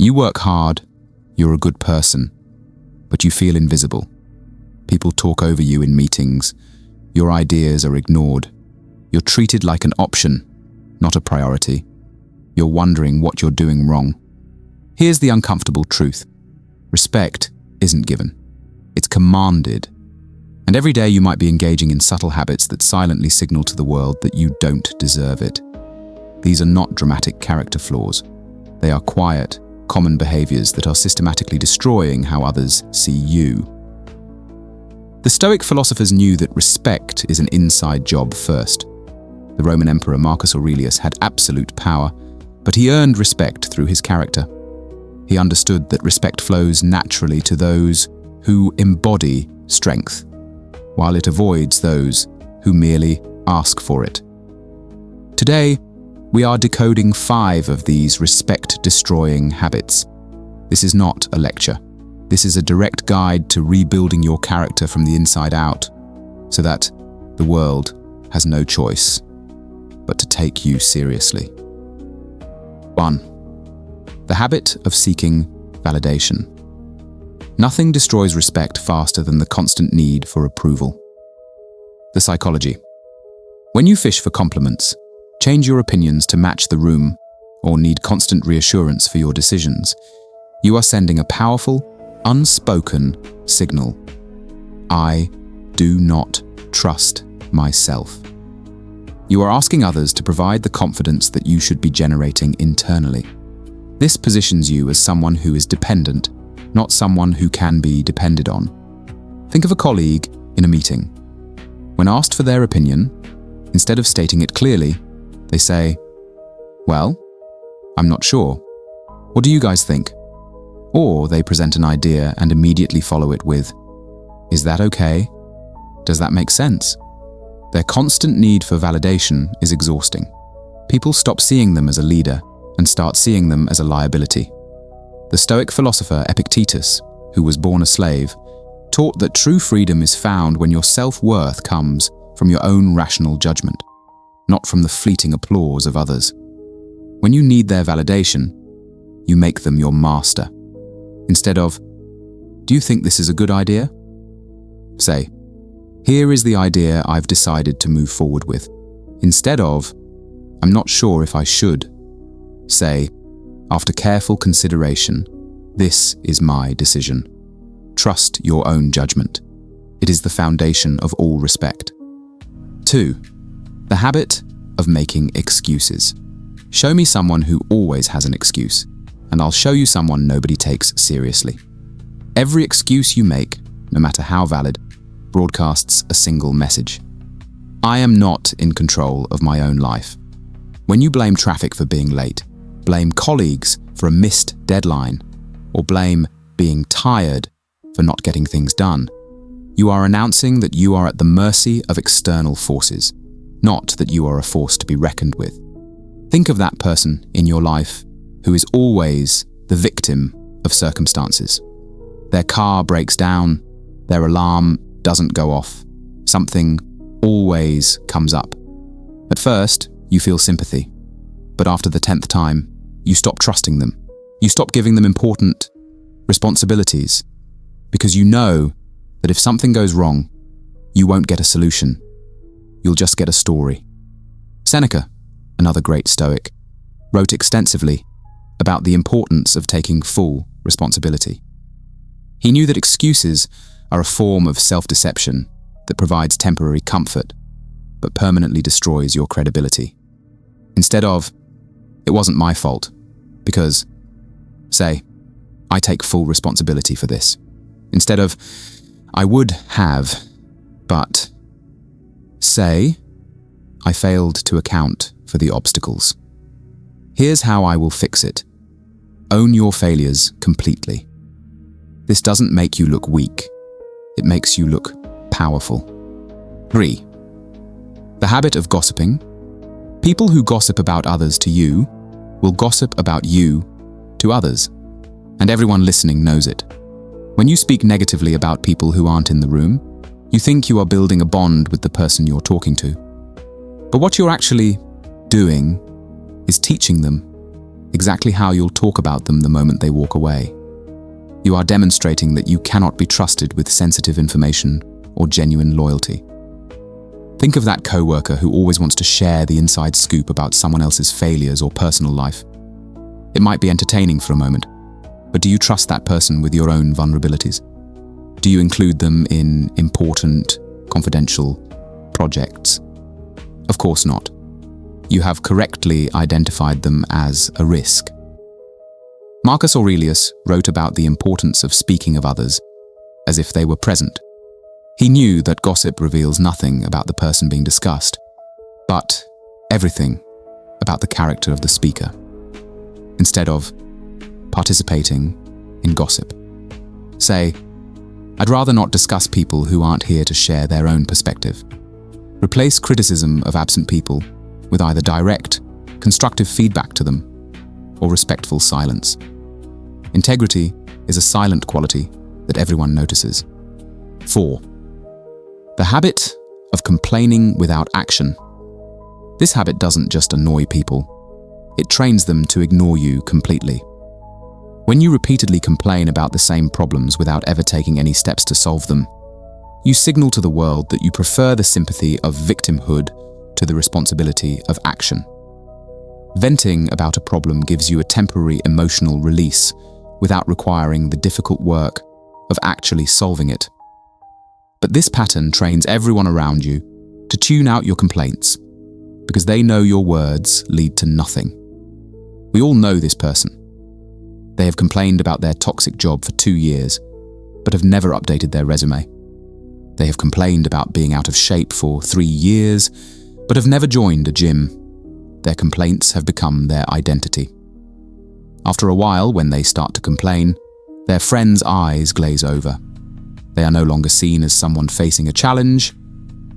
You work hard, you're a good person, but you feel invisible. People talk over you in meetings. Your ideas are ignored. You're treated like an option, not a priority. You're wondering what you're doing wrong. Here's the uncomfortable truth. Respect isn't given. It's commanded. And every day you might be engaging in subtle habits that silently signal to the world that you don't deserve it. These are not dramatic character flaws. They are quiet, common behaviors that are systematically destroying how others see you. The Stoic philosophers knew that respect is an inside job first. The Roman Emperor Marcus Aurelius had absolute power, but he earned respect through his character. He understood that respect flows naturally to those who embody strength, while it avoids those who merely ask for it. Today, we are decoding 5 of these respect-destroying habits. This is not a lecture. This is a direct guide to rebuilding your character from the inside out, so that the world has no choice but to take you seriously. 1. The habit of seeking validation. Nothing destroys respect faster than the constant need for approval. The psychology. When you fish for compliments, change your opinions to match the room, or need constant reassurance for your decisions, you are sending a powerful, unspoken signal. I do not trust myself. You are asking others to provide the confidence that you should be generating internally. This positions you as someone who is dependent, not someone who can be depended on. Think of a colleague in a meeting. When asked for their opinion, instead of stating it clearly, they say, "Well, I'm not sure. What do you guys think?" Or they present an idea and immediately follow it with, "Is that okay? Does that make sense?" Their constant need for validation is exhausting. People stop seeing them as a leader and start seeing them as a liability. The Stoic philosopher Epictetus, who was born a slave, taught that true freedom is found when your self-worth comes from your own rational judgment, not from the fleeting applause of others. When you need their validation, you make them your master. Instead of, "Do you think this is a good idea?" say, "Here is the idea I've decided to move forward with." Instead of, "I'm not sure if I should," say, "After careful consideration, this is my decision." Trust your own judgment. It is the foundation of all respect. 2. The habit of making excuses. Show me someone who always has an excuse, and I'll show you someone nobody takes seriously. Every excuse you make, no matter how valid, broadcasts a single message. I am not in control of my own life. When you blame traffic for being late, blame colleagues for a missed deadline, or blame being tired for not getting things done, you are announcing that you are at the mercy of external forces, not that you are a force to be reckoned with. Think of that person in your life who is always the victim of circumstances. Their car breaks down, their alarm doesn't go off, something always comes up. At first, you feel sympathy, but after the 10th time, you stop trusting them. You stop giving them important responsibilities, because you know that if something goes wrong, you won't get a solution. You'll just get a story. Seneca, another great Stoic, wrote extensively about the importance of taking full responsibility. He knew that excuses are a form of self-deception that provides temporary comfort, but permanently destroys your credibility. Instead of, "It wasn't my fault," because, say, "I take full responsibility for this." Instead of, "I would have, but," say, "I failed to account for the obstacles. Here's how I will fix it." Own your failures completely. This doesn't make you look weak. It makes you look powerful. 3. The habit of gossiping. People who gossip about others to you will gossip about you to others, and everyone listening knows it. When you speak negatively about people who aren't in the room, you think you are building a bond with the person you're talking to. But what you're actually doing is teaching them. exactly how you'll talk about them the moment they walk away. You are demonstrating that you cannot be trusted with sensitive information or genuine loyalty. Think of that coworker who always wants to share the inside scoop about someone else's failures or personal life. It might be entertaining for a moment, but do you trust that person with your own vulnerabilities? Do you include them in important, confidential projects? Of course not. You have correctly identified them as a risk. Marcus Aurelius wrote about the importance of speaking of others as if they were present. He knew that gossip reveals nothing about the person being discussed, but everything about the character of the speaker. Instead of participating in gossip, say, "I'd rather not discuss people who aren't here to share their own perspective." Replace criticism of absent people with either direct, constructive feedback to them or respectful silence. Integrity is a silent quality that everyone notices. 4. The habit of complaining without action. This habit doesn't just annoy people, it trains them to ignore you completely. When you repeatedly complain about the same problems without ever taking any steps to solve them, you signal to the world that you prefer the sympathy of victimhood to the responsibility of action. Venting about a problem gives you a temporary emotional release without requiring the difficult work of actually solving it. But this pattern trains everyone around you to tune out your complaints because they know your words lead to nothing. We all know this person. They have complained about their toxic job for 2 years, but have never updated their resume. They have complained about being out of shape for 3 years, but have never joined a gym. Their complaints have become their identity. After a while, when they start to complain, their friends' eyes glaze over. They are no longer seen as someone facing a challenge,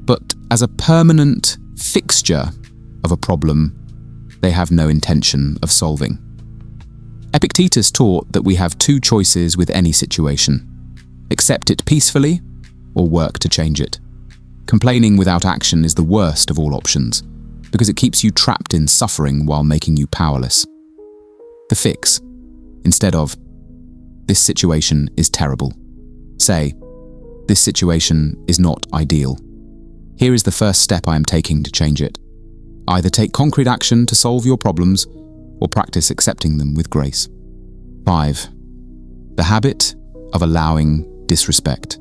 but as a permanent fixture of a problem they have no intention of solving. Epictetus taught that we have 2 choices with any situation: accept it peacefully or work to change it. Complaining without action is the worst of all options because it keeps you trapped in suffering while making you powerless. The fix, instead of, "This situation is terrible," say, "This situation is not ideal. Here is the first step I am taking to change it." Either take concrete action to solve your problems or practice accepting them with grace. 5. The habit of allowing disrespect.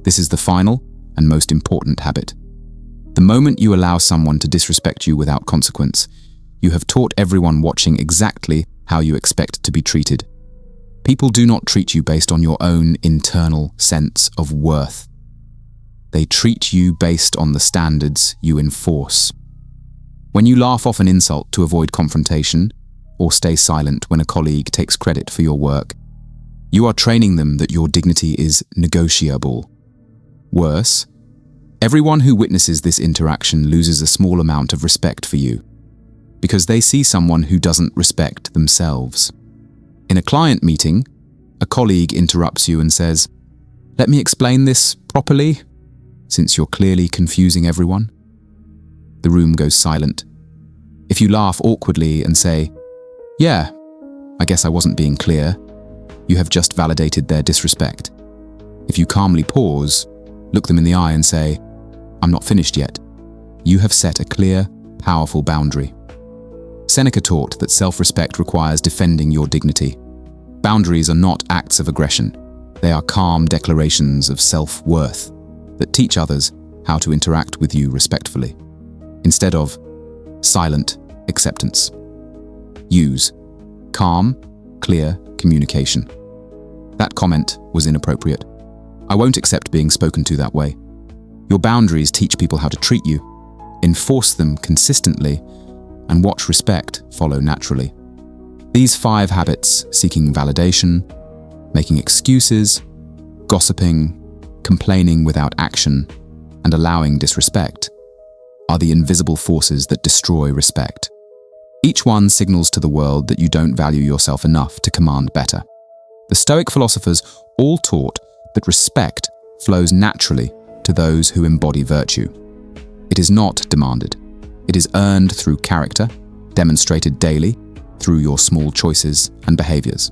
This is the final and most important habit. The moment you allow someone to disrespect you without consequence, you have taught everyone watching exactly how you expect to be treated. People do not treat you based on your own internal sense of worth. They treat you based on the standards you enforce. When you laugh off an insult to avoid confrontation, or stay silent when a colleague takes credit for your work, you are training them that your dignity is negotiable. Worse, everyone who witnesses this interaction loses a small amount of respect for you, because they see someone who doesn't respect themselves. In a client meeting, a colleague interrupts you and says, "Let me explain this properly," since you're clearly confusing everyone. The room goes silent. If you laugh awkwardly and say, "Yeah, I guess I wasn't being clear," you have just validated their disrespect. If you calmly pause, look them in the eye and say, "I'm not finished yet," you have set a clear, powerful boundary. Seneca taught that self-respect requires defending your dignity. Boundaries are not acts of aggression. They are calm declarations of self-worth that teach others how to interact with you respectfully, instead of silent acceptance. Use calm, clear communication. That comment was inappropriate. I won't accept being spoken to that way. Your boundaries teach people how to treat you. Enforce them consistently and watch respect follow naturally. These 5 habits, seeking validation, making excuses, gossiping, complaining without action, and allowing disrespect, are the invisible forces that destroy respect. Each one signals to the world that you don't value yourself enough to command better. The Stoic philosophers all taught that respect flows naturally to those who embody virtue. It is not demanded. It is earned through character, demonstrated daily, through your small choices and behaviors.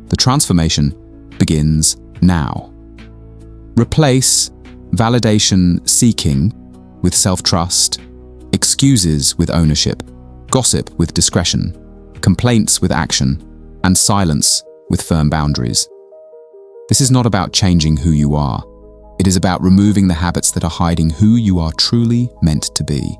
The transformation begins now. Replace validation seeking with self-trust, excuses with ownership, gossip with discretion, complaints with action, and silence with firm boundaries. This is not about changing who you are. It is about removing the habits that are hiding who you are truly meant to be.